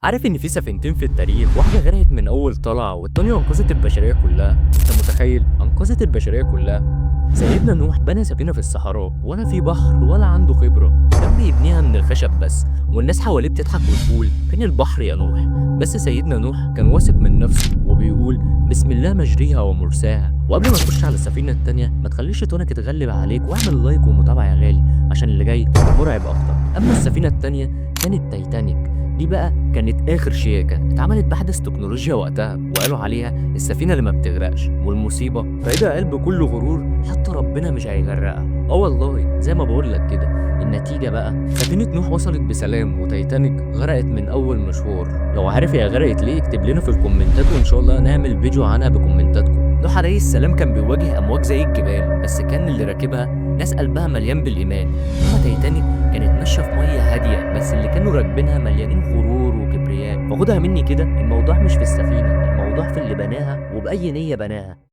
عارف إن في سفينتين في التاريخ، واحدة غرقت من أول طلعة والتانية أنقذت البشرية كلها. أنت متخيل؟ أنقذت البشرية كلها. سيدنا نوح بنى سفينة في الصحراء، ولا في بحر ولا عنده خبرة، كان بيبنيها من الخشب بس، والناس حواليه بتضحك وتقول فين البحر يا نوح؟ بس سيدنا نوح كان واثق من نفسه وبيقول بسم الله مجريها ومرساها. وقبل ما تخش على السفينة التانية ما تخليش تونك تغلب عليك، واعمل لايك ومتابعة يا غالي عشان اللي جاي مرعب أكتر. أما السفينة التانية كانت تايتانيك. دي بقى كانت آخر شياكة اتعملت بأحدث تكنولوجيا وقتها، وقالوا عليها السفينة اللي ما بتغرقش، والمصيبة فإيدها قلب كله غرور حتى ربنا مش هيغرقها. والله زي ما بقول لك كده. النتيجة بقى سفينة نوح وصلت بسلام، وتايتانيك غرقت من أول مشوار. لو عارف هي غرقت ليه اكتب لنا في الكومنتات، وإن شاء الله نعمل فيديو عنها بكومنتاتكم. نوح عليه السلام كان بيواجه أمواج زي الجبال، بس كان اللي راكبها ناس قلبها مليان بالإيمان. أما تايتانيك كانت ماشية في مية هادية، بس اللي كانوا راكبينها مليانين غرور وكبرياء. فخدها مني كده، الموضوع مش في السفينة، الموضوع في اللي بناها وبأي نية بناها.